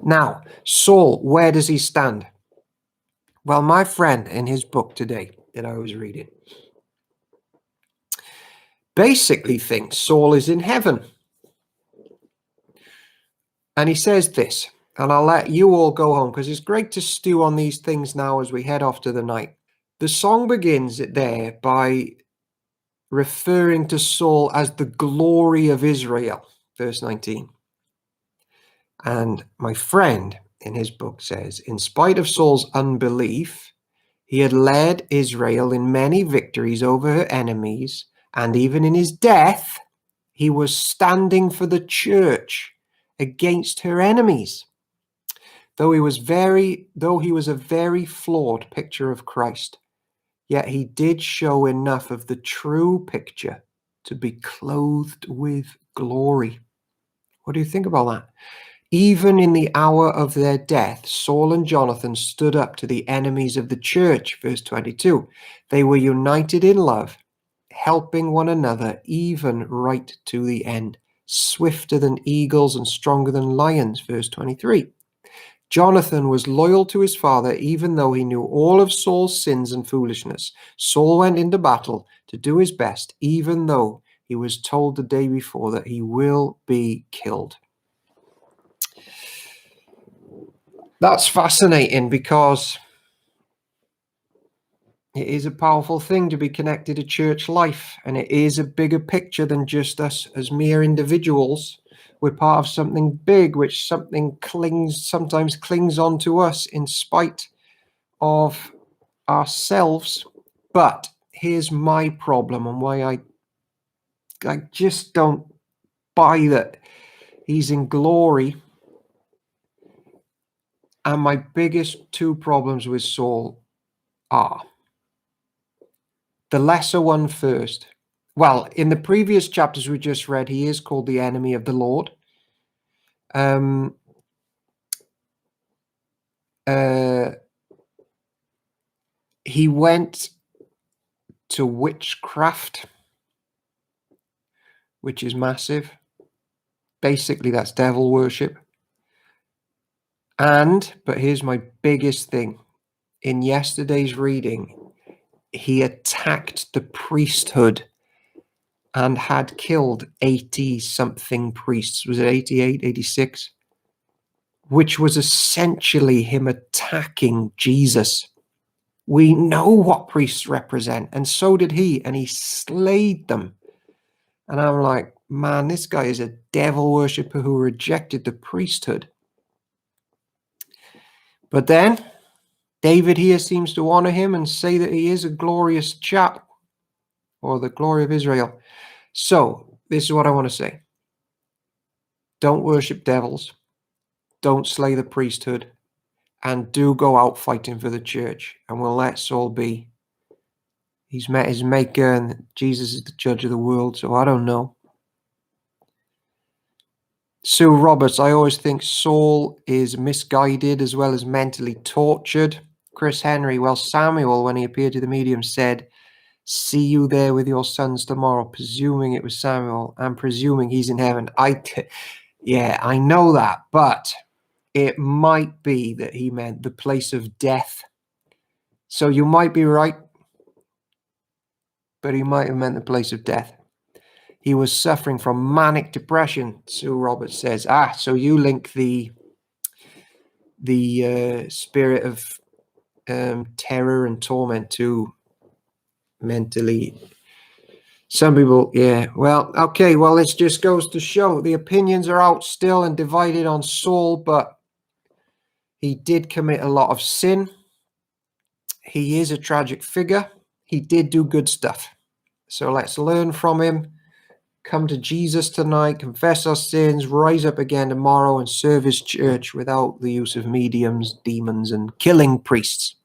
Now, Saul, where does he stand? Well, my friend in his book today that I was reading basically thinks Saul is in heaven. And he says this, and I'll let you all go home because it's great to stew on these things now as we head off to the night. The song begins there by referring to Saul as the glory of Israel, verse 19. And my friend in his book says, in spite of Saul's unbelief, he had led Israel in many victories over her enemies, and even in his death, he was standing for the church against her enemies. Though he was a very flawed picture of Christ, yet he did show enough of the true picture to be clothed with glory. What do you think about that? Even in the hour of their death, Saul and Jonathan stood up to the enemies of the church, verse 22. They were united in love, helping one another even right to the end, swifter than eagles and stronger than lions, verse 23. Jonathan was loyal to his father even though he knew all of Saul's sins and foolishness. Saul went into battle to do his best even though he was told the day before that he will be killed. That's fascinating because it is a powerful thing to be connected to church life, and it is a bigger picture than just us as mere individuals. We're part of something big, which sometimes clings on to us in spite of ourselves. But here's my problem and why I just don't buy that he's in glory. And my biggest two problems with Saul are the lesser one first. Well, in the previous chapters we just read, he is called the enemy of the Lord. He went to witchcraft, which is massive. Basically, that's devil worship. But here's my biggest thing. In yesterday's reading, he attacked the priesthood and had killed 80-something priests. Was it 88, 86? Which was essentially him attacking Jesus. We know what priests represent, and so did he, and he slayed them. And I'm like, man, this guy is a devil worshipper who rejected the priesthood. But then David here seems to honor him and say that he is a glorious chap, or the glory of Israel. So this is what I want to say. Don't worship devils. Don't slay the priesthood. And do go out fighting for the church. And we'll let Saul be. He's met his maker, and Jesus is the judge of the world, so I don't know. Sue Roberts, I always think Saul is misguided as well as mentally tortured. Chris Henry, well, Samuel, when he appeared to the medium, said, see you there with your sons tomorrow, presuming it was Samuel and presuming he's in heaven. Yeah, I know that, but it might be that he meant the place of death. So you might be right, but he might have meant the place of death. He was suffering from manic depression, Sue Roberts says. So you link the spirit of terror and torment to mentally. Some people, yeah. Well, okay. Well, this just goes to show the opinions are out still and divided on Saul, but he did commit a lot of sin. He is a tragic figure. He did do good stuff. So let's learn from him. Come to Jesus tonight, confess our sins, rise up again tomorrow and serve his church without the use of mediums, demons, and killing priests.